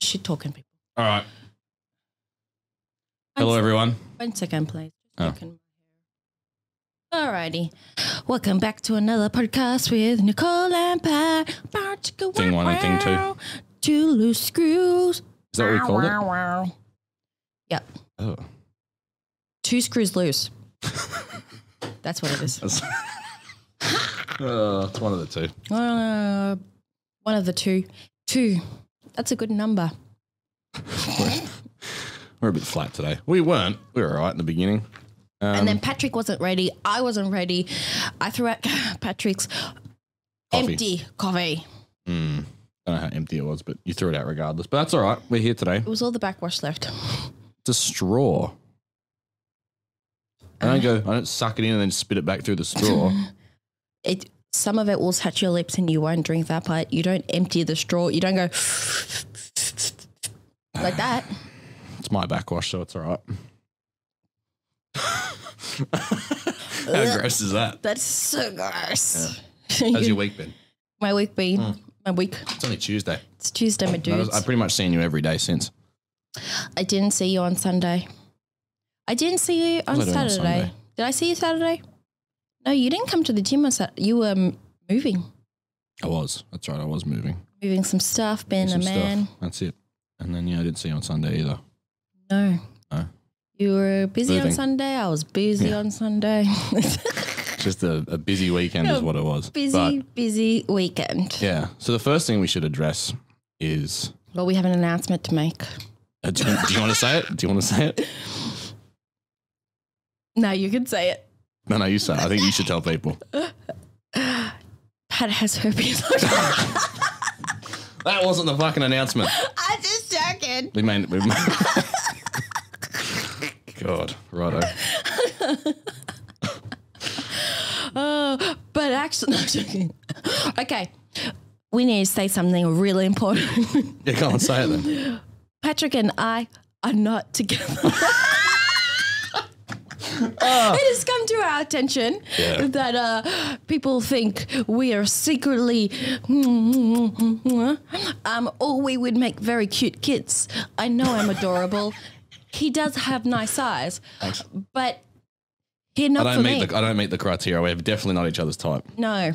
shit talking people. All right. Hello, everyone. 1 second, please. Oh. Alrighty. Welcome back to another podcast with Nicole and Pat. Thing one and thing two. 2 loose screws. Is that what we called it? Yep. Oh. 2 screws loose. That's what it is. It's one of the two. One of the two. 2. That's a good number. We're a bit flat today. We weren't. We were all right in the beginning. And then Patrick wasn't ready. I wasn't ready. I threw out Patrick's empty coffee. I don't know how empty it was, but you threw it out regardless. But that's all right. We're here today. It was all the backwash left. It's a straw. I don't suck it in and then spit it back through the straw. Some of it will touch your lips and you won't drink that part. You don't empty the straw. You don't go like that. It's my backwash, so it's all right. How gross is that? That's so gross. Yeah. How's your week been? My week been? My week. It's only Tuesday. It's Tuesday, my dudes. I've pretty much seen you every day since. I didn't see you on Sunday. I didn't see you on Saturday. Did I see you Saturday? No, you didn't come to the gym on Saturday. You were moving. I was. That's right. I was moving. Moving some stuff, being a man. Stuff. That's it. And then, I didn't see you on Sunday either. No. You were busy Moving. on Sunday. I was busy on Sunday. Just a busy weekend is what it was. Busy weekend. Yeah. So the first thing we should address is... Well, we have an announcement to make. Do you want to say it? Do you want to say it? No, you can say it. No, you say it. I think you should tell people. Pat has herpes. That wasn't the fucking announcement. I'm just joking. We made God, righto. But actually, no, I'm joking. Okay, we need to say something really important. Yeah, go on, say it then. Patrick and I are not together. It has come to our attention that people think we are secretly or we would make very cute kids. I know I'm adorable. He does have nice eyes. Thanks. But he not for me. I don't meet the criteria. We're definitely not each other's type. No,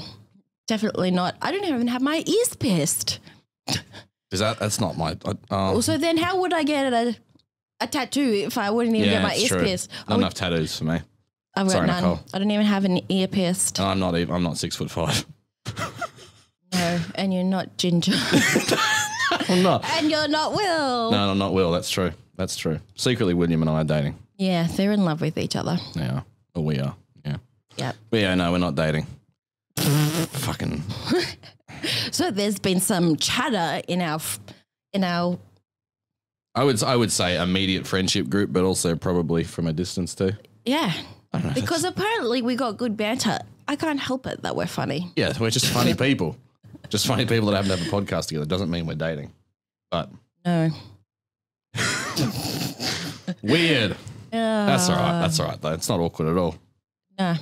definitely not. I don't even have my ears pierced. That's not my... So then how would I get a tattoo if I wouldn't even get my ears pierced? Not enough tattoos for me. I've got none. Nicole. I don't even have an ear pierced. And I'm not 6'5". No, and you're not Ginger. I'm not. And you're not Will. No, I'm not Will. That's true. That's true. Secretly, William and I are dating. Yeah, they're in love with each other. Yeah. Or we are. Yeah. Yep. But yeah, no, we're not dating. Fucking. So there's been some chatter in our. I would say immediate friendship group, but also probably from a distance too. Yeah. I don't know because apparently we got good banter. I can't help it that we're funny. Yeah, we're just funny people. Just funny people that happen to have a podcast together. Doesn't mean we're dating. But. No. Weird. That's all right. That's all right, though. It's not awkward at all. Nah.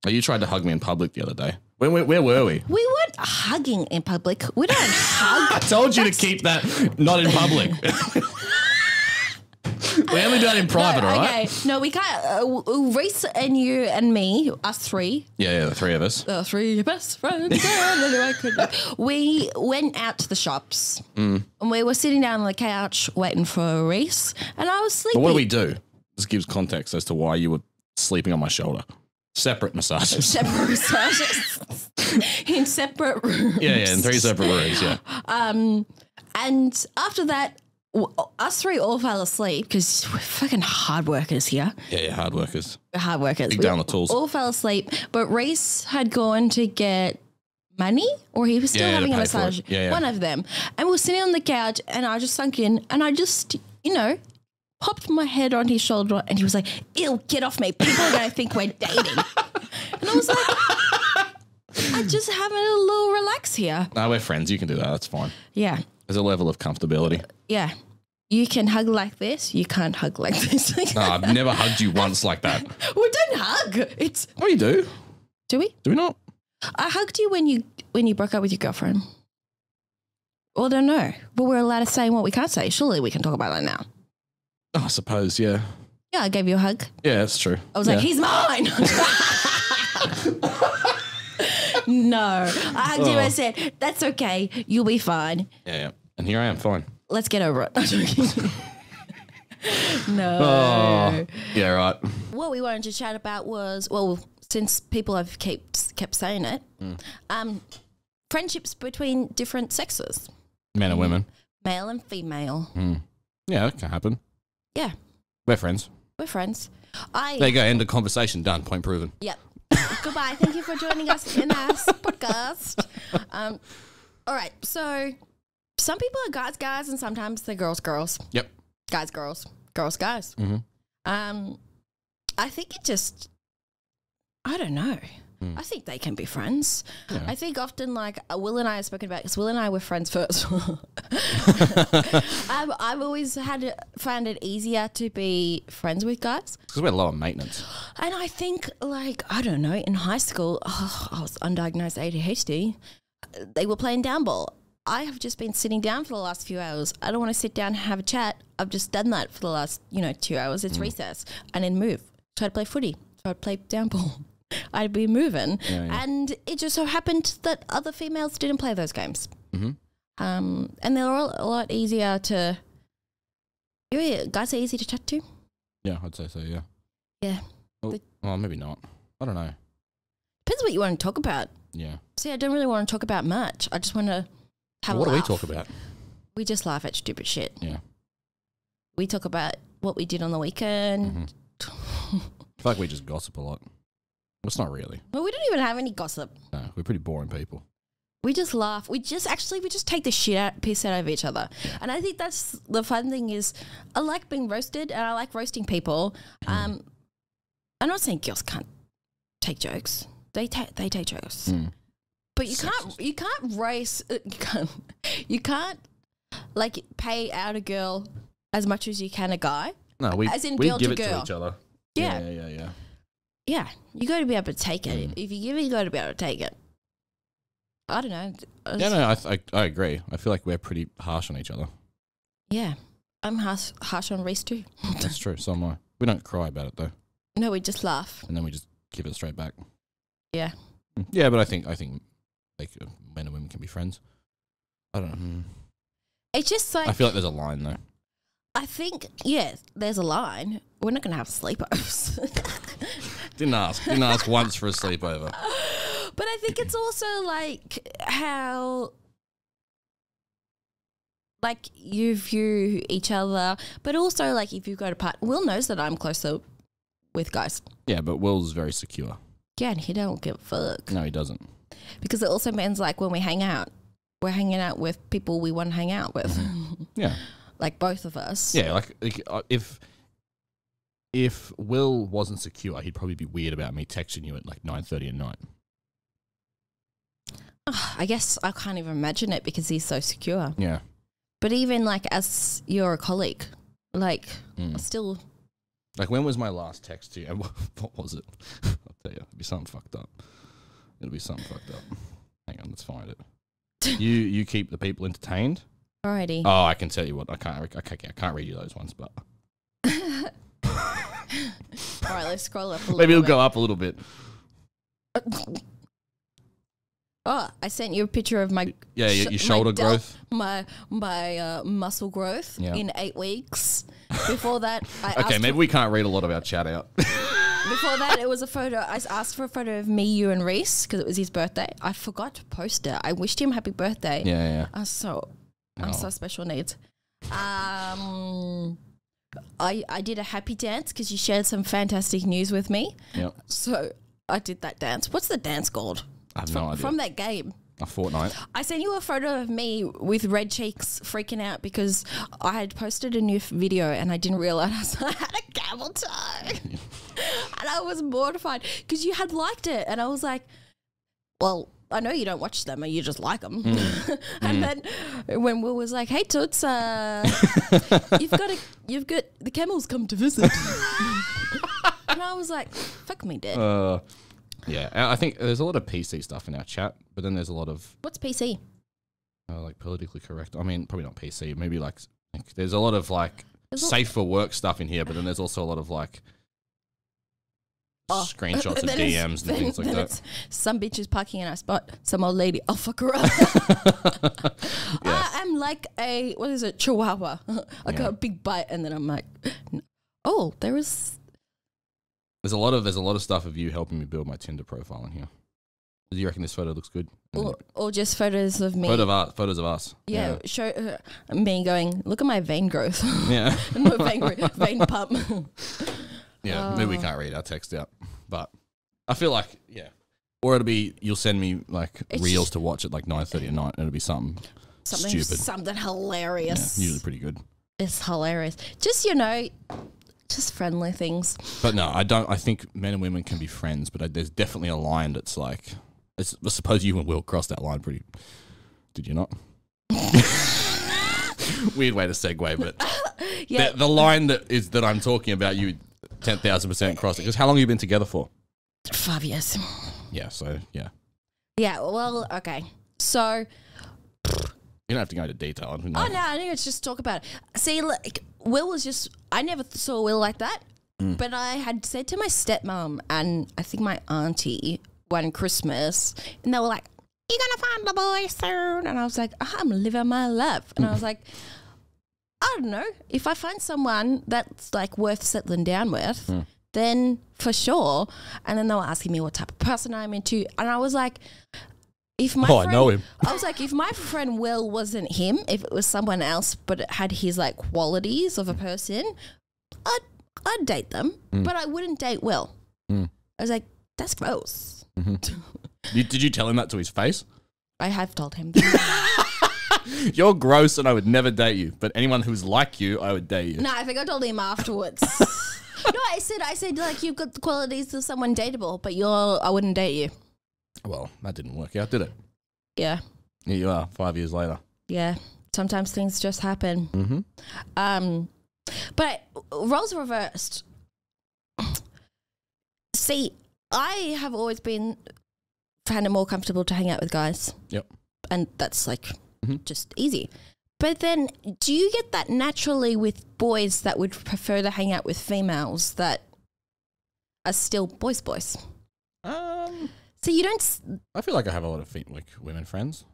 Oh, you tried to hug me in public the other day. Where were we? We weren't hugging in public. We don't hug. I told you to keep that not in public. We only do that in private, all right? Okay. No, we can't. Reese and you and me, us three. Yeah, the three of us. The 3 best friends. We went out to the shops and we were sitting down on the couch waiting for Reese and I was sleeping. But what do we do? This gives context as to why you were sleeping on my shoulder. Separate massages. Separate massages. In separate rooms. Yeah, in 3 separate rooms, yeah. And after that, us 3 all fell asleep because we're fucking hard workers here. Yeah, hard workers. We're hard workers. Big down the tools. All fell asleep, but Reese had gone to get money or he was still having a massage. Yeah. One of them. And we were sitting on the couch and I just sunk in and I just, popped my head on his shoulder and he was like, ew, get off me. People are going to think we're dating. And I was like, I just having a little relax here. No, we're friends. You can do that. That's fine. Yeah. There's a level of comfortability. Yeah. You can hug like this. You can't hug like this. No, I've never hugged you once like that. We don't hug. It's. Oh, you do? Do we? Do we not? I hugged you when you broke up with your girlfriend. Well, I don't know. But we're allowed to say what we can't say. Surely we can talk about that now. Oh, I suppose, yeah. Yeah, I gave you a hug. Yeah, that's true. I was like, he's mine. No. I hugged him. I said, that's okay. You'll be fine. Yeah. And here I am, fine. Let's get over it. No. Oh, yeah, right. What we wanted to chat about was, well, since people have kept saying it, friendships between different sexes. Men and women. Male and female. Yeah, that can happen. Yeah. We're friends. We're friends. There you go, end of conversation, done, point proven. Yep. Goodbye. Thank you for joining us in our podcast. All right. So some people are guys, and sometimes they're girls. Yep. Guys. Mm-hmm. I think it just, I don't know. I think they can be friends. Yeah. I think often, like, Will and I have spoken about, because Will and I were friends first. I've always found it easier to be friends with guys. Because we're lower maintenance. And I think, like, I don't know, in high school, I was undiagnosed ADHD. They were playing down ball. I have just been sitting down for the last few hours. I don't want to sit down and have a chat. I've just done that for the last, 2 hours. It's recess. And then move. Try to play footy. Try to play down ball. I'd be moving. Yeah. And it just so happened that other females didn't play those games. Mm-hmm. And they're all a lot easier to... Guys are easy to chat to? Yeah, I'd say so, yeah. Yeah. Well, maybe not. I don't know. Depends what you want to talk about. Yeah. See, I don't really want to talk about much. I just want to have a laugh. What do we talk about? We just laugh at stupid shit. Yeah. We talk about what we did on the weekend. Mm-hmm. I feel like we just gossip a lot. It's not really. Well, we don't even have any gossip. No, we're pretty boring people. We just laugh. We just take the piss out of each other. Yeah. And I think that's the fun thing is I like being roasted and I like roasting people. I'm not saying girls can't take jokes. They take jokes. But you can't roast you can't like pay out a girl as much as you can a guy. No, we girl give to it girl. to each other. Yeah. Yeah, you got to be able to take it. If you give it, you got to be able to take it. I don't know. I agree. I feel like we're pretty harsh on each other. Yeah, I'm harsh on Reese too. That's true. So am I. We don't cry about it though. No, we just laugh. And then we just give it straight back. Yeah. Yeah, but I think like men and women can be friends. I don't know. It's just like... I feel like there's a line though. I think, yeah, there's a line. We're not going to have sleepovers. Didn't ask once for a sleepover. But I think it's also like how like you view each other, but also like if you go to part, Will knows that I'm closer with guys. Yeah, but Will's very secure. Yeah, and he don't give a fuck. No, he doesn't. Because it also means like when we hang out, we're hanging out with people we want to hang out with. Yeah. Like both of us. Yeah, like if Will wasn't secure, he'd probably be weird about me texting you at like 9:30 at night. I guess I can't even imagine it because he's so secure. Yeah. But even like as you're a colleague, like still. Like when was my last text to you? And what was it? I'll tell you. It'll be something fucked up. Hang on, let's find it. You keep the people entertained. Alrighty. Oh, I can tell you what. I can't read you those ones, but. All right, let's scroll up a little Maybe it'll bit. go up a little bit. Oh, I sent you a picture of my your shoulder growth, my muscle growth in 8 weeks. Before that, maybe we can't read a lot of our chat out. Before that, it was a photo. I asked for a photo of me, you, and Reese because it was his birthday. I forgot to post it. I wished him happy birthday. Yeah. I'm so special needs. I did a happy dance because you shared some fantastic news with me. Yep. So I did that dance. What's the dance called? I have no idea. From that game. A fortnight. I sent you a photo of me with red cheeks freaking out because I had posted a new video and I didn't realize I had a camel toe. And I was mortified because you had liked it. And I was like, well, I know you don't watch them or you just like them. And then when Will was like, hey, Toots, you've got the camels come to visit. And I was like, fuck me, Dad. Yeah, I think there's a lot of PC stuff in our chat, but then there's a lot of... What's PC? like politically correct. I mean, probably not PC. Maybe like there's a lot of like There's safe for work stuff in here, but then there's also a lot of like screenshots of then DMs it's- and then- things like then that. it's some bitch is parking in our spot. Some old lady. I'll fuck her up. I am like a, what is it, chihuahua. I got a big bite and then I'm like, oh, there is. There's a lot of stuff of you helping me build my Tinder profile in here. Do you reckon this photo looks good? Or just photos of me. Photos of us. Yeah, show me going, look at my vein growth. Yeah. My vein pump. Yeah, maybe we can't read our text out. But I feel like, yeah. Or it'll be, you'll send me like reels to watch at like 9:30 at night and it'll be something stupid. Something hilarious. Yeah, usually pretty good. It's hilarious. Just, just friendly things. But no, I think men and women can be friends, but there's definitely a line that's like, I suppose you and Will crossed that line pretty, did you not? Weird way to segue, but Yeah. the line that I'm talking about, you 10,000% crossed it. Because how long have you been together for? 5 years. Yeah, so yeah. Yeah, well, okay. So, You don't have to go into detail. oh no, I think let's just talk about it. See, like, Will was just, I never saw Will like that. But I had said to my stepmom and I think my auntie one Christmas, and they were like, "You're gonna find the boy soon," and I was like, "I'm living my life," and I was like, I don't know, if I find someone that's like worth settling down with, then for sure. And then they were asking me what type of person I'm into, and I was like, if my friend, I know him. I was like, if my friend Will wasn't him, if it was someone else, but it had his like qualities of a person, I'd date them, but I wouldn't date Will. I was like, that's gross. Did you tell him that to his face? I have told him that. You're gross and I would never date you. But anyone who's like you, I would date you. No, I think I told him afterwards. No, I said like, you've got the qualities of someone dateable, but I wouldn't date you. Well, that didn't work out, did it? Yeah. Here you are, 5 years later. Yeah. Sometimes things just happen. But roles reversed. See, I have always found it more comfortable to hang out with guys. Yep. And that's like just easy. But then do you get that naturally with boys that would prefer to hang out with females that are still boys? So you don't... I feel like I have a lot of women friends.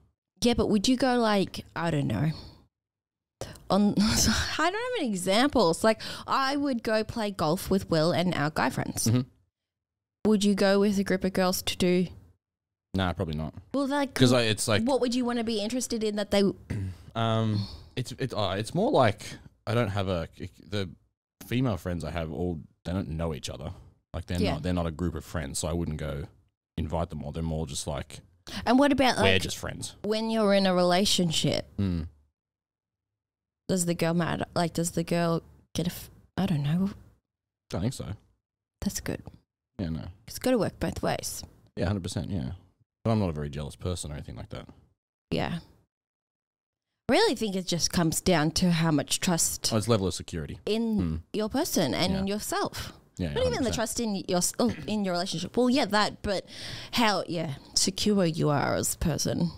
Yeah, but would you go like, I don't know. I don't have any examples. Like, I would go play golf with Will and our guy friends. Would you go with a group of girls to do? Nah, probably not. Well, like, because it's like, what would you want to be interested in that they? It's more like I don't have the female friends I have they don't know each other. Like they're not a group of friends, so I wouldn't go invite them all. They're more just like. And what about we're like just friends? When you're in a relationship, does the girl matter? Like, does the girl get I don't know. I think so. That's good. Yeah, no. It's got to work both ways. Yeah, 100%. Yeah, but I'm not a very jealous person or anything like that. Yeah. I really think it just comes down to how much trust it's level of security in your person and in yourself. Yeah, not even the trust in your relationship. Well, yeah, that, but how secure you are as a person.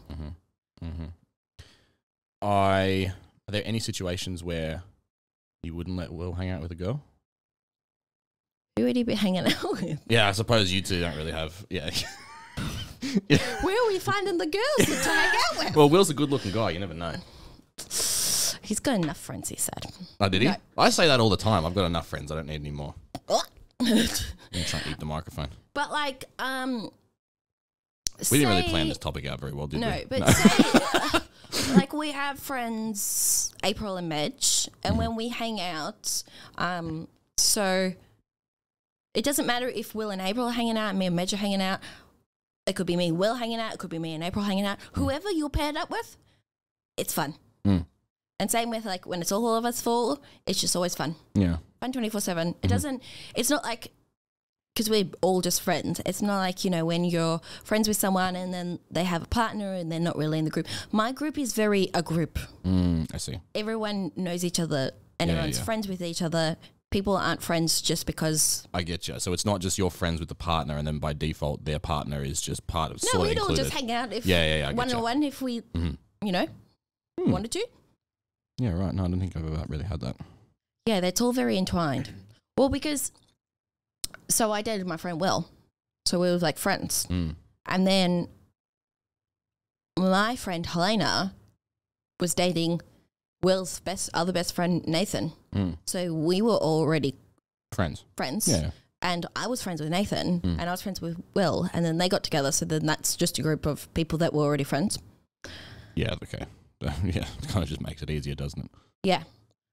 Are there any situations where you wouldn't let Will hang out with a girl? Who would he be hanging out with? Yeah, I suppose you two don't really have. Yeah. Where are we finding the girls to hang out with? Well, Will's a good-looking guy. You never know. He's got enough friends, he said. Oh, did he? No. I say that all the time. I've got enough friends. I don't need any more. I'm trying to eat the microphone. But like, we didn't really plan this topic out very well, did we? No, but say, like, we have friends, April and Medj, and when we hang out, so it doesn't matter if Will and April are hanging out, me and Medj are hanging out. It could be me, Will hanging out. It could be me and April hanging out. Whoever you're paired up with, it's fun. And same with like when it's all of us four, it's just always fun. Yeah. Fun 24/7. It doesn't, it's not like, because we're all just friends. It's not like, when you're friends with someone and then they have a partner and they're not really in the group. My group is very a group. I see. Everyone knows each other and everyone's friends with each other. People aren't friends just because. I get you. So it's not just you're friends with the partner and then by default their partner is just part of. No, we'd all just hang out if I one on one if we, wanted to. Yeah, right. No, I don't think I've ever really had that. Yeah, it's all very entwined. Well, because, so I dated my friend Will. So we were like friends. And then my friend Helena was dating Will's other best friend Nathan. So we were already friends. Yeah. And I was friends with Nathan and I was friends with Will. And then they got together. So then that's just a group of people that were already friends. Yeah, okay. Yeah, it kind of just makes it easier, doesn't it? Yeah.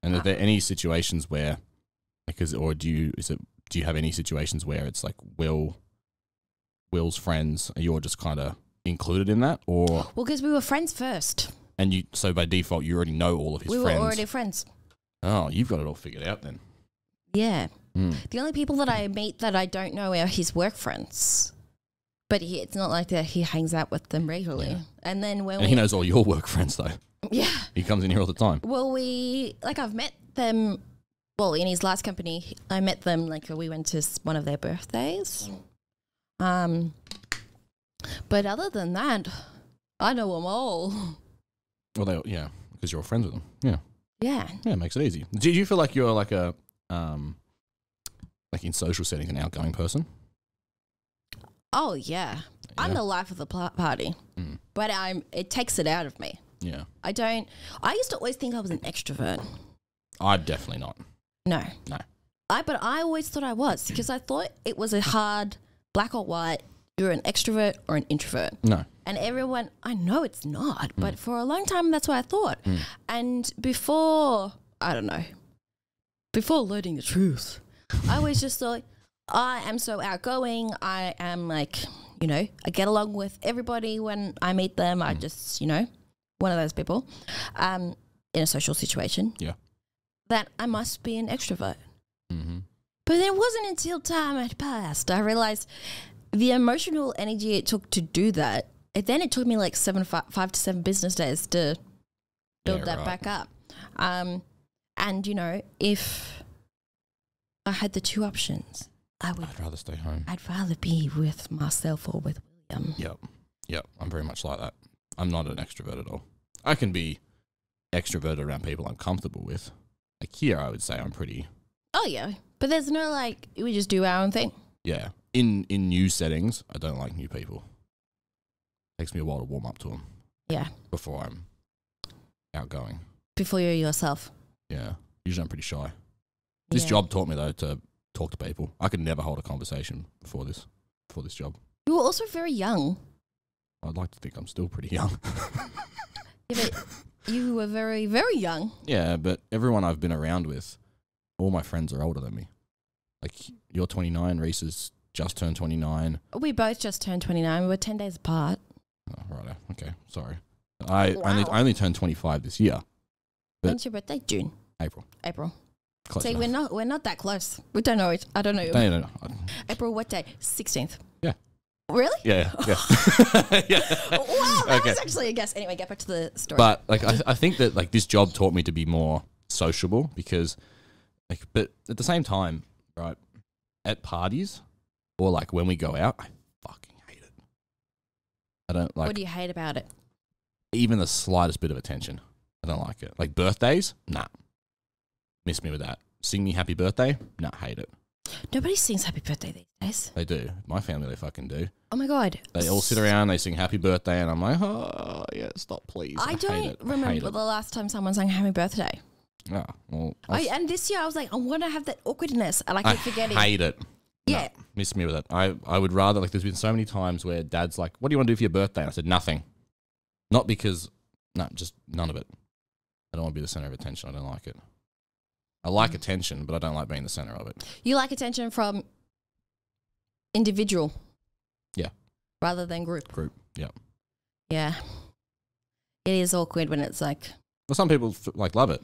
And are there any situations where, do you have any situations where it's like Will's friends, you're just kind of included in that, or? Well, because we were friends first. And so by default, you already know all of his friends. We were already friends. Oh, you've got it all figured out then. Yeah. The only people that I meet that I don't know are his work friends. But it's not like that he hangs out with them regularly. Yeah. And then he knows all your work friends though. Yeah. He comes in here all the time. Well, I've met them, well, in his last company, I met them, like we went to one of their birthdays. But other than that, I know them all. Well, because you're friends with them. Yeah. Yeah. Yeah, it makes it easy. Do you feel like you're like a, like in social settings, an outgoing person? Oh, yeah. I'm the life of the party. But it takes it out of me. Yeah. I used to always think I was an extrovert. I'm definitely not. No. But I always thought I was because I thought it was a hard black or white, you're an extrovert or an introvert. No. And everyone, I know it's not, but for a long time that's what I thought. And before learning the truth, I always just thought, I am so outgoing. I am like, I get along with everybody when I meet them. I just, one of those people in a social situation. Yeah. That I must be an extrovert. But it wasn't until time had passed I realized the emotional energy it took to do that. Then it took me like 5 to 7 business days to build that back up. And, if I had the two options, I'd rather stay home. I'd rather be with myself or with William. Yep. I'm very much like that. I'm not an extrovert at all. I can be extroverted around people I'm comfortable with. Like here, I would say I'm pretty. Oh, yeah. But there's no we just do our own thing. Yeah. In new settings, I don't like new people. Takes me a while to warm up to them. Yeah. Before I'm outgoing. Before you're yourself. Yeah. Usually I'm pretty shy. This job taught me, though, to talk to people. I could never hold a conversation before this job. You were also very young. I'd like to think I'm still pretty young. Yeah, but you were very, very young. Yeah, but everyone I've been around with, all my friends are older than me. Like, you're 29, Reese has just turned 29. We both just turned 29. We were 10 days apart. Oh, right. Okay, sorry. I only turned 25 this year. When's your birthday? June. April. Close See, enough. we're not that close. We don't know it. I don't know. No. April what day? 16th. Yeah. Really? Yeah. Yeah. Wow, that was actually a guess. Anyway, get back to the story. But I think that this job taught me to be more sociable because but at the same time, right, at parties or when we go out, I fucking hate it. I don't like. What do you hate about it? Even the slightest bit of attention. I don't like it. Like birthdays, nah. Miss me with that. Sing me happy birthday, nah, hate it. Nobody sings happy birthday these days. They do. My family, they fucking do. Oh my God. They all sit around, they sing happy birthday, and I'm like, oh, yeah, stop, please. I don't remember the last time someone sang happy birthday. Oh, well. And this year I was like, I want to have that awkwardness. And I keep forgetting. I hate it. Yeah. No, miss me with it. I would rather, there's been so many times where dad's like, what do you want to do for your birthday? And I said, nothing. Not because, just none of it. I don't want to be the center of attention. I don't like it. I like attention, but I don't like being the center of it. You like attention from individual? Yeah. Rather than group? Group, yeah. Yeah. It is awkward when it's like... Well, some people love it.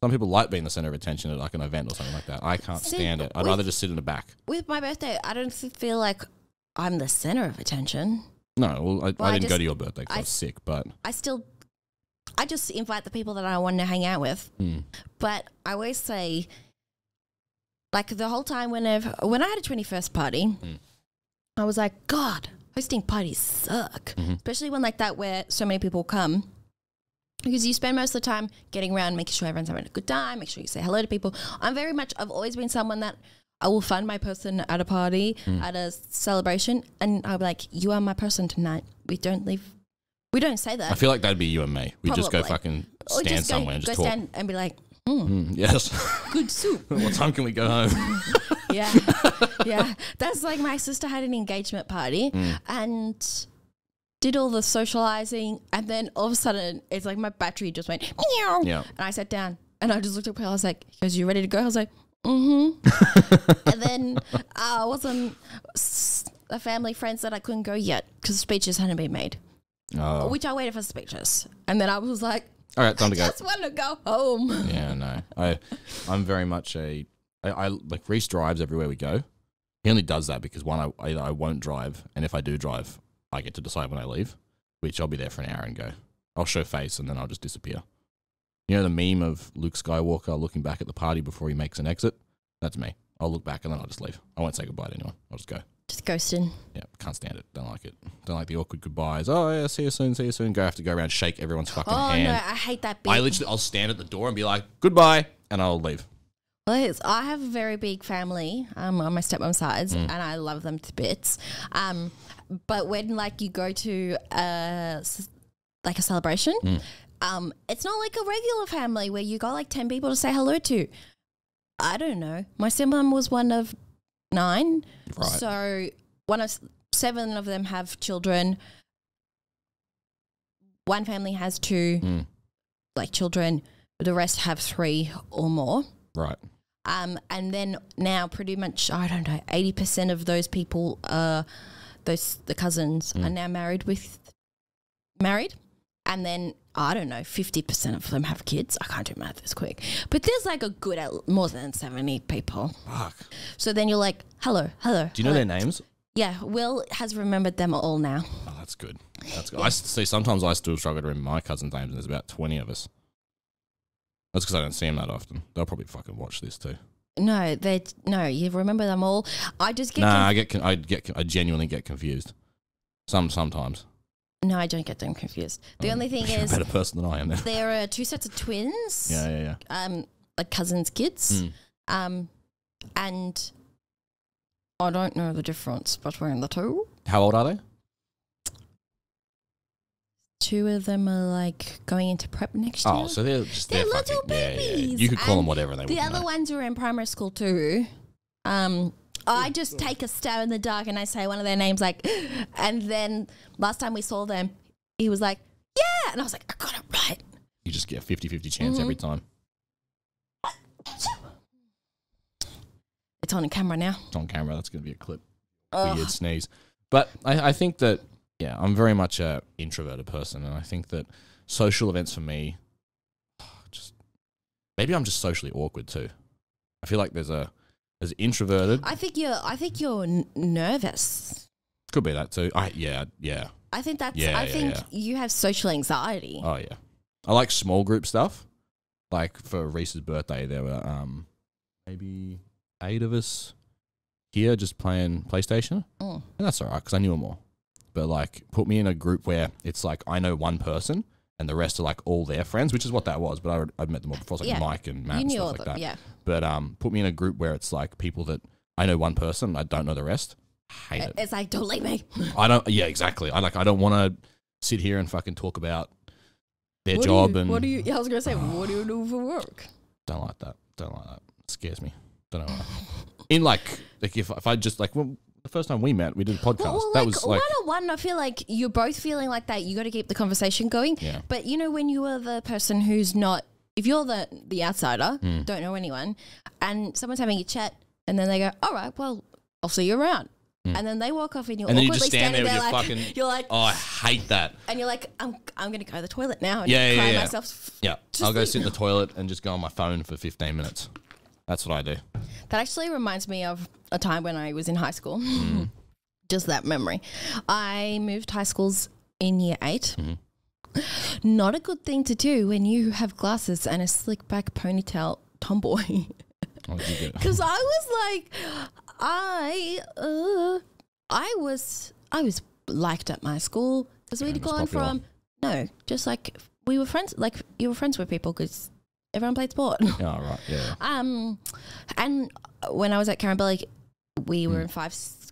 Some people like being the center of attention at an event or something like that. I can't stand it. I'd rather just sit in the back. With my birthday, I don't feel like I'm the center of attention. No, well, I didn't go to your birthday because I was sick, but... I just invite the people that I want to hang out with. But I always say, the whole time when I had a 21st party, I was like, God, hosting parties suck. Especially when that where so many people come. Because you spend most of the time getting around, making sure everyone's having a good time, make sure you say hello to people. I've always been someone that I will find my person at a party, at a celebration, and I'll be like, you are my person tonight. We don't leave. We don't say that. I feel like that'd be you and me. We just go Probably. fucking Or stand somewhere and just talk. stand and be like, Yes. good soup. What time can we go home? Yeah. Yeah. That's like my sister had an engagement party and did all the socializing, and then all of a sudden it's like my battery just went meow. Yeah. And I sat down and I just looked at her. I was like, "Because you ready to go?" I was like, And then I wasn't a family friends that I couldn't go yet because speeches hadn't been made. Oh. Which I waited for speeches, and then I was like, All right, time to go. I just want to go home. Yeah, no. I'm very much I like Reese drives everywhere we go. He only does that because one, I won't drive, and if I do drive, I get to decide when I leave, which I'll be there for an hour and go. I'll show face and then I'll just disappear. You know the meme of Luke Skywalker looking back at the party before he makes an exit? That's me. I'll look back and then I'll just leave. I won't say goodbye to anyone. I'll just go. Just ghosting. Yeah, can't stand it. Don't like it. Don't like the awkward goodbyes. Oh, yeah, see you soon, see you soon. Go have to go around, shake everyone's fucking hand. Oh, no, I hate that bit. I'll stand at the door and be like, goodbye, and I'll leave. Well, I have a very big family on my stepmom's sides, and I love them to bits. But when like you go to a celebration, it's not like a regular family where you got like 10 people to say hello to. I don't know. My stepmom was one of 9, Right. so 7 of them have children. One family has 2 like children. The rest have 3 or more. Right. And then now pretty much, I don't know, 80% of those people, the cousins are now married. And then, I don't know, 50% of them have kids. I can't do math this quick. But there's like a good, more than 70 people. Fuck. So then you're like, hello. Do you know their names? Yeah, Will has remembered them all now. Oh, that's good. That's good. I see. Sometimes I still struggle to remember my cousins' names, and there's about 20 of us. That's because I don't see them that often. They'll probably fucking watch this too. No, you remember them all. I just get I genuinely get confused. Sometimes. No, I don't get them confused. The only thing You're is, a better person than I am now. there are 2 sets of twins. Yeah. Like cousins' kids. And I don't know the difference between the 2. How old are they? 2 of them are like going into prep next year. Oh, so they're little fucking, babies. Yeah. You could call them whatever they The wouldn't other know. ones are in primary school too. I just take a stab in the dark and I say one of their names like, and then last time we saw them, he was like, yeah. And I was like, I got it right. You just get a 50-50 chance every time. It's on camera now. It's on camera. That's going to be a clip. Weird sneeze. But I think that, yeah, I'm very much a introverted person, and I think that social events for me, maybe I'm just socially awkward too. I feel like there's introverted. I think you're nervous. Could be that too. Yeah. I think that's. Yeah, I think yeah. you have social anxiety. Oh yeah. I like small group stuff. Like for Reese's birthday, there were maybe 8 of us here just playing PlayStation, and that's alright because I knew them all. But like, put me in a group where it's like I know one person and the rest are like all their friends, which is what that was. But I'd met them all before, it's like Mike and Matt You and knew stuff all like them, that. yeah. But put me in a group where it's like people that I know one person, I don't know the rest. Hate it. It's like, don't leave me. I don't. Yeah, exactly. I don't want to sit here and fucking talk about their job and. What do you? I was gonna say, what do you do for work? Don't like that. It scares me. Don't know why. In like if I just like the first time we met, we did a podcast. Well, that like, was like 101. I feel like you're both feeling like that. You got to keep the conversation going. Yeah. But you know, when you are the person who's not, if you're the outsider, don't know anyone, and someone's having a chat, and then they go, "All right, well, I'll see you around," and then they walk off, and you're and then you awkwardly just stand there with your like, fucking. you're like, oh, I hate that. and you're like, I'm gonna go to the toilet now and Yeah, cry yeah. myself. Yeah, to I'll go sleep. sit in the toilet and just go on my phone for 15 minutes. That's what I do. That actually reminds me of a time when I was in high school. Just that memory. I moved high schools in year 8. Not a good thing to do when you have glasses and a slick back ponytail tomboy. Oh, you get it. Because I was like, I was liked at my school. That's where you was call it popular. from. No, just like we were friends. Like you were friends with people because everyone played sport. Oh, right. Yeah. And when I was at Carambelli, we were in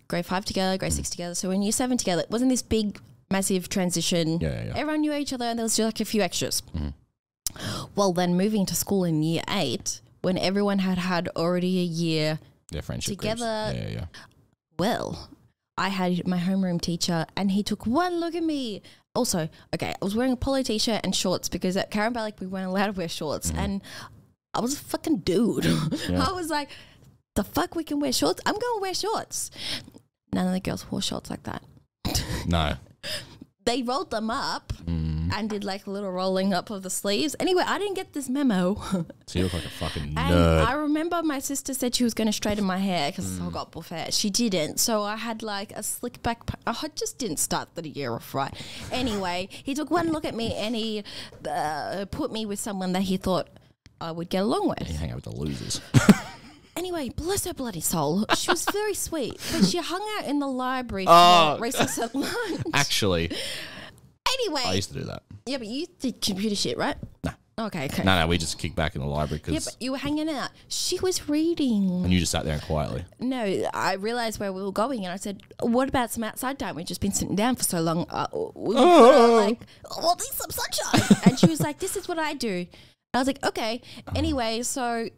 grade 5 together, grade 6 together. So in year 7 together, it wasn't this big, massive transition. Yeah. Everyone knew each other, and there was just like a few extras. Well, then moving to school in year 8, when everyone had already a year Friendship together. Groups. Yeah. Well, I had my homeroom teacher, and he took one look at me. Also, okay, I was wearing a polo t-shirt and shorts because at Carambelli we weren't allowed to wear shorts, and I was a fucking dude. Yeah. I was like, the fuck, we can wear shorts? I'm going to wear shorts. None of the girls wore shorts like that. No. They rolled them up and did like a little rolling up of the sleeves. Anyway, I didn't get this memo. So you look like a fucking And nerd. I remember my sister said she was going to straighten my hair because I got buff hair. She didn't. So I had like a slick back. I just didn't start the year off right. Anyway, he took one look at me and he put me with someone that he thought I would get along with. You hang out with the losers. Anyway, bless her bloody soul. She was very sweet, but she hung out in the library for recess at lunch. Actually, Anyway. I used to do that. Yeah, but you did computer shit, right? No. Okay. No, we just kicked back in the library Yeah, because... but you were hanging out. She was reading. And you just sat there quietly. No, I realised where we were going and I said, what about some outside time? We've just been sitting down for so long. We were like, well, need some sunshine. And she was like, this is what I do. I was like, okay. Anyway, so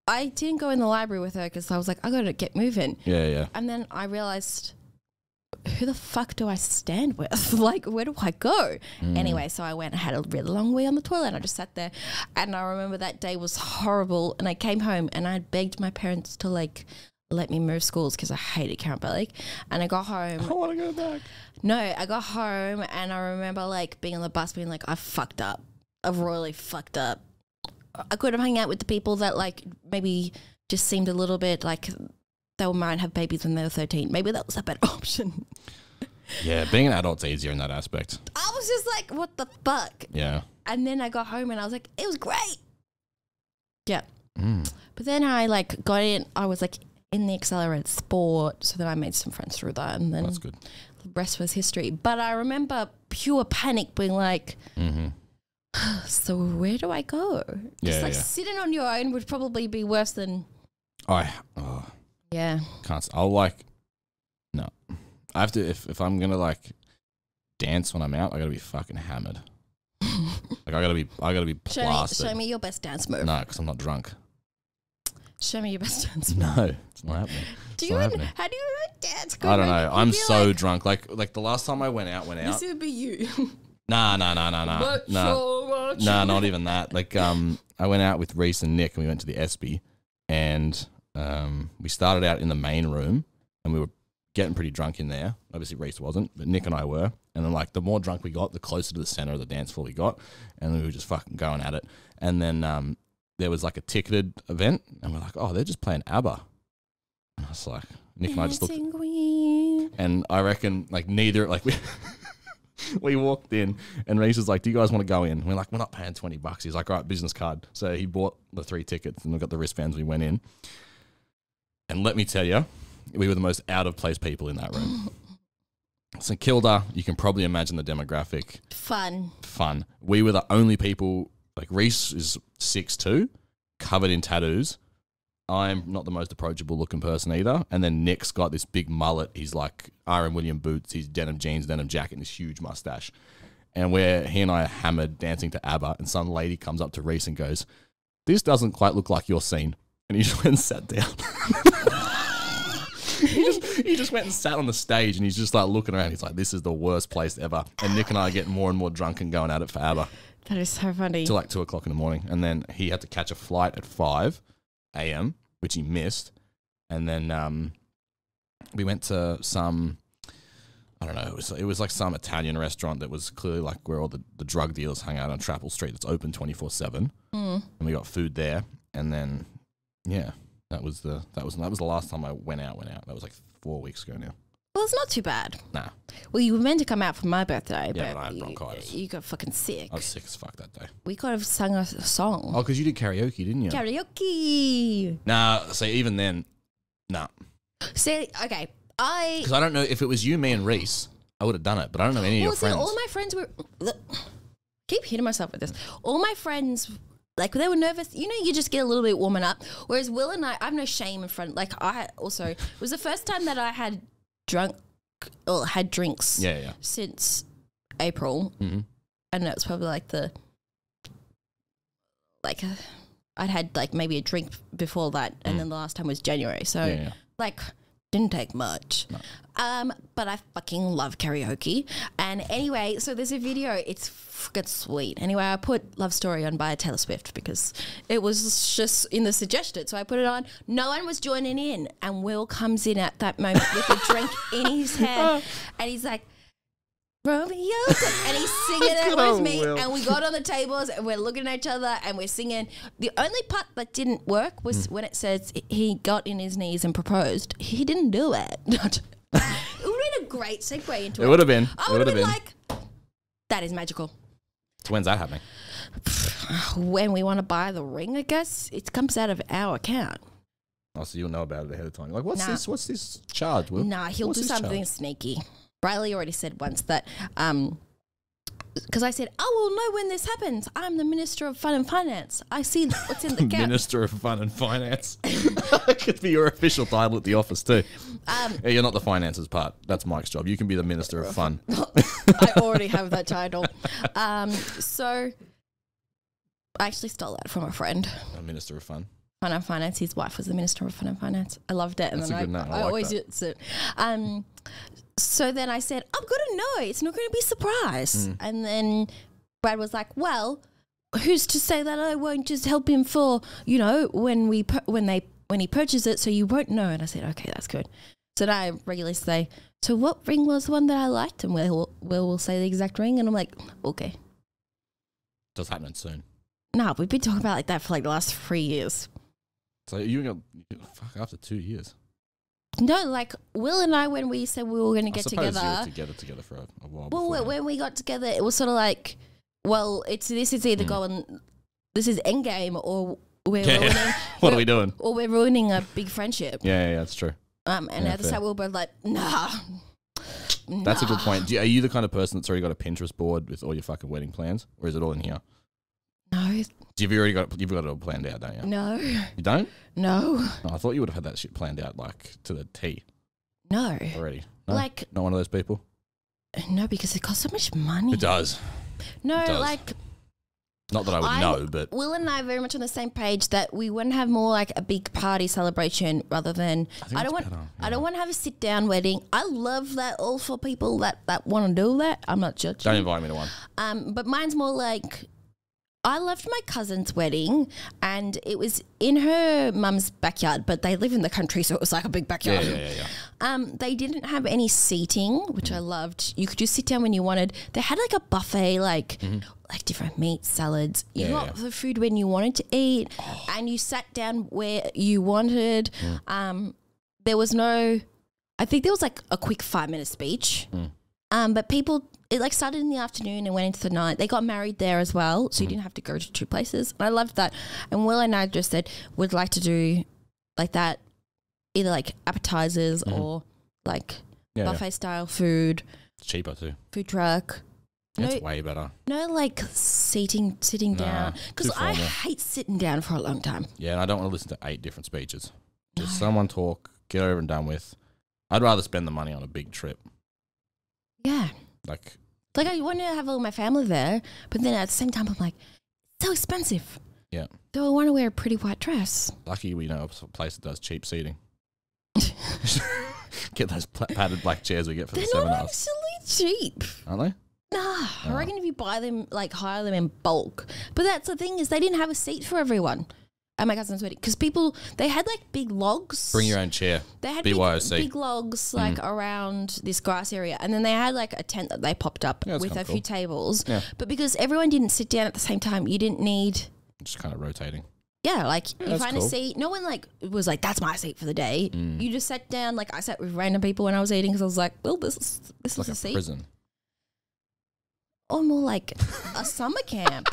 I didn't go in the library with her because I was like, I got to get moving. Yeah. And then I realised, who the fuck do I stand with? Like, where do I go? Anyway, so I went and had a really long wee on the toilet and I just sat there. And I remember that day was horrible. And I came home and I begged my parents to like let me move schools because I hated Carambelli. And I got home. I want to go back. No, I got home and I remember like being on the bus being like, I fucked up. I've royally fucked up. I could have hung out with the people that like maybe just seemed a little bit like they might have babies when they were 13. Maybe that was a better option. Yeah, being an adult's easier in that aspect. I was just like, what the fuck? Yeah. And then I got home and I was like, it was great. Yeah. But then I like got in, I was like in the accelerated sport. So then I made some friends through that. And then That's good. the rest was history. But I remember pure panic being like, so where do I go? Just like sitting on your own would probably be worse than. Yeah. Can't. I'll like. No. I have to. If I'm gonna like dance when I'm out, I gotta be fucking hammered. Like I gotta be plastered. Show me your best dance move. No, because I'm not drunk. Show me your best dance move. No, it's not happening. How do you dance? I don't know. I'm so drunk. Like the last time I went out. This would be you. Nah. But so much. Nah, not even that. Like I went out with Reese and Nick and we went to the Espy and we started out in the main room and we were getting pretty drunk in there. Obviously Reese wasn't, but Nick and I were. And then like the more drunk we got, the closer to the center of the dance floor we got. And we were just fucking going at it. And then there was like a ticketed event and we're like, oh, they're just playing ABBA. And I was like, Nick and I just looked. And I reckon like neither, like we walked in and Reese was like, do you guys want to go in? And we're like, we're not paying $20. He's like, all right, business card. So he bought the 3 tickets and we got the wristbands. We went in. And let me tell you, we were the most out of place people in that room. St Kilda, you can probably imagine the demographic. Fun. We were the only people, like Reese is 6'2", covered in tattoos. I'm not the most approachable looking person either. And then Nick's got this big mullet. He's like R.M. William boots. He's denim jeans, denim jacket, and this huge mustache. And he and I are hammered dancing to ABBA. And some lady comes up to Reese and goes, this doesn't quite look like your scene. And he just went and sat down. he just went and sat on the stage and he's just like looking around. He's like, this is the worst place ever. And Nick and I are getting more and more drunk and going at it for ABBA. That is so funny. Till like 2 o'clock in the morning. And then he had to catch a flight at 5 a.m., which he missed. And then we went to some, I don't know, it was like some Italian restaurant that was clearly like where all the drug dealers hung out on Chapel Street that's open 24/7. And we got food there. And then, yeah, that was the last time I went out. That was like 4 weeks ago now. Well, it's not too bad. Nah. Well, you were meant to come out for my birthday, Yeah, but I had bronchitis. you got fucking sick. I was sick as fuck that day. We could have sung a song. Oh, because you did karaoke, didn't you? Karaoke. Nah, see, even then, nah. See, okay, Because I don't know, if it was you, me, and Reese, I would have done it, but I don't know any of your friends. All my friends were... keep hitting myself with this. All my friends, like, they were nervous. You know, you just get a little bit warming up. Whereas Will and I have no shame in front. Like, I also, it was the first time that I had had drinks since April. Mm-hmm. And it was probably I'd had like maybe a drink before that, and then the last time was January. So like, didn't take much. No. But I fucking love karaoke. And anyway, so there's a video. It's fucking sweet. Anyway, I put Love Story on by Taylor Swift because it was just in the suggested. So I put it on. No one was joining in, and Will comes in at that moment with a drink in his hand, and he's like, Romeo, and he's singing it with me, Will. and we got on the tables and we're looking at each other and we're singing. The only part that didn't work was when it says he got in his knees and proposed. He didn't do it. It would have been a great segue into it. It would have been. I would have been like, that is magical. So when's that happening? When we want to buy the ring, I guess it comes out of our account. Oh, so you'll know about it ahead of time. You're like, what's Nah. this? What's this charge? Will? Nah, he'll What's do this something charge? sneaky. Riley already said once that, because I said, oh, well, no, when this happens, I'm the Minister of Fun and Finance. I see what's in the account. Minister of Fun and Finance. That could be your official title at the office too. Yeah, you're not the finances part. That's Mike's job. You can be the Minister of Fun. I already have that title. So I actually stole that from a friend. A Minister of Fun. Fun and Finance. His wife was the Minister of Fun and Finance. I loved it. And That's then a good name. I I like always that. use it. So then I said, I'm going to know. It's not going to be a surprise. And then Brad was like, well, who's to say that I won't just help him for, you know, when he purchases it, so you won't know. And I said, okay, that's good. So then I regularly say, so what ring was the one that I liked? And we'll say the exact ring. And I'm like, okay. Just happening soon. Nah, we've been talking about like that for like the last 3 years. So you got after 2 years. No, like Will and I, when we said we were going to get suppose together. you were together for a while. Well, before. when we got together, it was sort of like, well, this is either going, this is endgame, or we're ruining. What are we doing? Or we're ruining a big friendship. Yeah, that's true. And at the fair. time, we were both like, nah. That's a good point. Are you the kind of person that's already got a Pinterest board with all your fucking wedding plans, or is it all in here? No, You've already got it all planned out, don't you? no, You don't? no, Oh, I thought you would have had that shit planned out like to the T no. already. No? Like, Not one of those people. no, because it costs so much money. It does. No, It does. like, Not that I would know, but Will and I are very much on the same page that we want to have more like a big party celebration rather than think I don't it's want better, I don't want to have a sit down wedding. I love that all for people that want to do that. I'm not judging. don't invite me to one. But mine's more like I loved my cousin's wedding and it was in her mum's backyard, but they live in the country, so it was like a big backyard. Yeah. They didn't have any seating, which I loved. You could just sit down when you wanted. They had like a buffet, like different meat, salads. You got the food when you wanted to eat, and you sat down where you wanted. There was no, I think there was like a quick 5-minute speech. But people, it like started in the afternoon and went into the night. They got married there as well, so you didn't have to go to 2 places. And I loved that. And Will and I just said would like to do like that, either like appetizers or like buffet style food, It's cheaper too. food truck. It's way better. No, like sitting down, because too I formal. hate sitting down for a long time. Yeah, and I don't want to listen to 8 different speeches. Just someone talk, get over and done with. I'd rather spend the money on a big trip. Yeah. Like, I want to have all my family there, but then at the same time, I'm like, it's so expensive. yeah. Do I want to wear a pretty white dress? Lucky we know a place that does cheap seating. Get those padded black chairs we get for They're the not seminars. actually cheap. Aren't they? Nah, I reckon if you buy them, like hire them in bulk. But that's the thing is they didn't have a seat for everyone at my cousin's wedding because people, they had like big logs. Bring your own chair. They had BYOC. big logs like around this grass area, and then they had like a tent that they popped up Yeah, that's with a kinda few cool. tables. Yeah. But because everyone didn't sit down at the same time, you didn't need. Just kind of rotating. Yeah, like you that's find a cool. seat. No one like was like, "That's my seat for the day." You just sat down. Like I sat with random people when I was eating because I was like, "Well, this is Like a a seat." prison. Or more like a summer camp.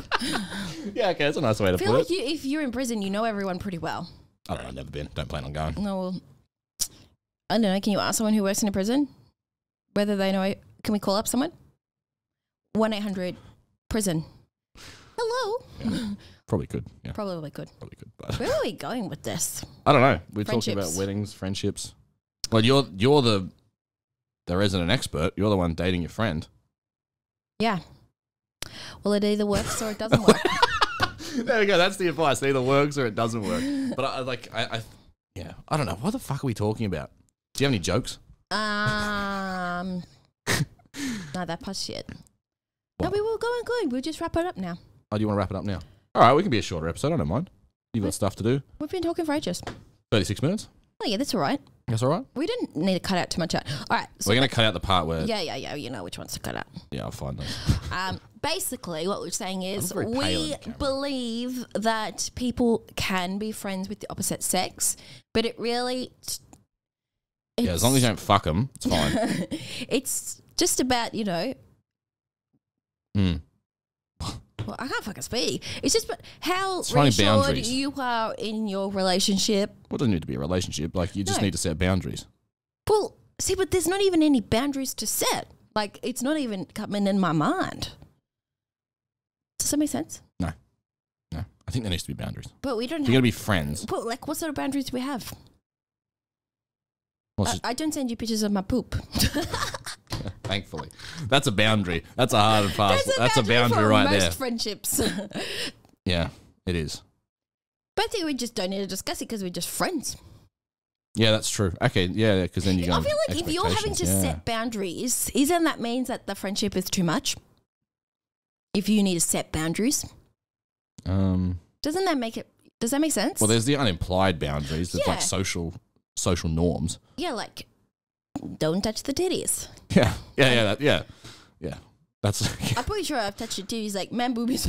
Yeah, okay, that's a nice way to I feel put like it. if you're in prison, you know everyone pretty well. I don't know, I've never been. Don't plan on going. No, well, I don't know. Can you ask someone who works in a prison whether they know? Can we call up someone? 1-800 prison. Hello. Yeah. Probably could. Yeah. Probably could. Probably could. But Where are we going with this? I don't know. We're talking Friendships. about weddings, friendships. Well, you're the resident expert. You're the one dating your friend. Yeah. Well, it either works or it doesn't work. There we go. That's the advice. It either works or it doesn't work. But I don't know. What the fuck are we talking about? Do you have any jokes? No, that part's shit. No, What? we were going good. We'll just wrap it up now. Oh, do you want to wrap it up now? All right, we can be a shorter episode. I don't mind. You've got stuff to do. We've been talking for ages. 36 minutes. Oh, yeah, that's all right. That's all right. We didn't need to cut out too much out. All right. So We're going to cut out the part where... Yeah. You know which ones to cut out. Yeah, I'll find those. Basically, what we're saying is I'm very pale in we the camera. believe that people can be friends with the opposite sex, but it really... Yeah, as long as you don't fuck them, it's fine. It's just about, Mm. well, I can't fucking speak. It's just how It's finding reassured boundaries. you are in your relationship. Well, it doesn't need to be a relationship. Like, you just No. need to set boundaries. Well, see, but there's not even any boundaries to set. Like, it's not even coming in my mind. Does that make sense? No. I think there needs to be boundaries. But we don't If you're going have... to be friends, Well, like, what sort of boundaries do we have? well, it's just, I don't send you pictures of my poop. thankfully. That's a boundary. That's a hard and fast. That's a boundary for right most there. friendships. Yeah, it is. But I think we just don't need to discuss it because we're just friends. Yeah, that's true. Okay, yeah, because then you go. I feel like if you're having to yeah. set boundaries, isn't that means that the friendship is too much? If you need to set boundaries, doesn't that make it? Does that make sense? Well, there's the unimplied boundaries. There's Yeah. like social norms. Yeah, like don't touch the titties. Yeah. That's. I'm pretty sure I've touched your titties, like man boobies.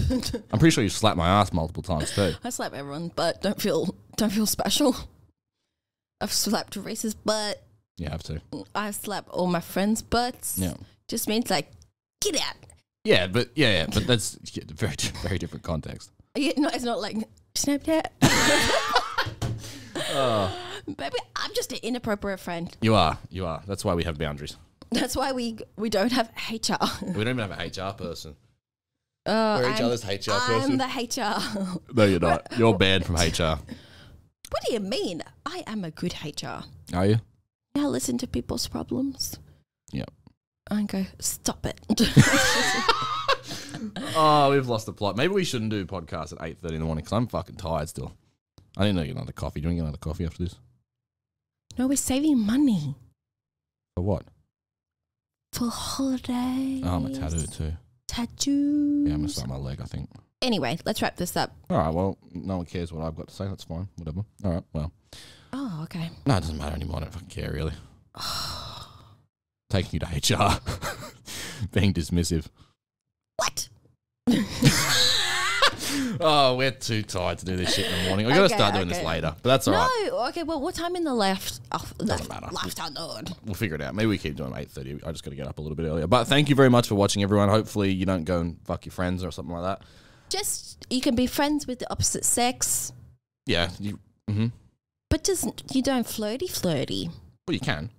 I'm pretty sure you slapped my ass multiple times too. I slap everyone, but don't feel special. I've slapped Reese's butt. You have to. I've slapped all my friends' butts. Yeah. Just means like get out. Yeah, but that's very different context. Yeah, no, it's not like Snapchat. Oh. Baby, I'm just an inappropriate friend. You are. That's why we have boundaries. That's why we don't have HR. We don't even have a HR person. We're each other's HR person. I'm the HR. No, you're not. You're banned from HR. What do you mean? I am a good HR. Are you? Yeah, I listen to people's problems. Yeah. I go, stop it. Oh, we've lost the plot. Maybe we shouldn't do podcasts at 8:30 in the morning because I'm fucking tired still. I need to get another coffee. Do you want to get another coffee after this? No, we're saving money For what? for holidays. Oh, I'm a tattoo too. Tattoos. Yeah, I'm going to start my leg, I think. Anyway, let's wrap this up. All right, well, no one cares what I've got to say. That's fine. Whatever. All right, well. Oh, okay. No, it doesn't matter anymore. I don't fucking care, really. Taking you to HR. Being dismissive. What? Oh, we're too tired to do this shit in the morning. I've got to Okay, start doing this okay. later. But that's all right. No, okay, well, what time in the left? Doesn't matter. Afternoon. We'll figure it out. Maybe we keep doing 8:30. I just got to get up a little bit earlier. But thank you very much for watching, everyone. Hopefully you don't go and fuck your friends or something like that. Just, you can be friends with the opposite sex, Yeah. but just, you don't flirty. Well, you can.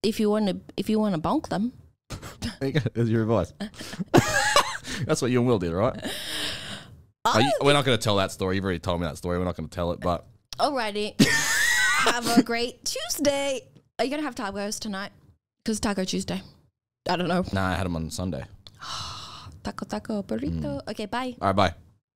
If you want to bonk them. There you go. There's your advice. That's what you and Will did, right? We're not going to tell that story. You've already told me that story. We're not going to tell it, but... Alrighty. Have a great Tuesday. Are you going to have tacos tonight? Because Taco Tuesday. I don't know. Nah, I had them on Sunday. Taco, burrito. Okay, bye. All right, bye.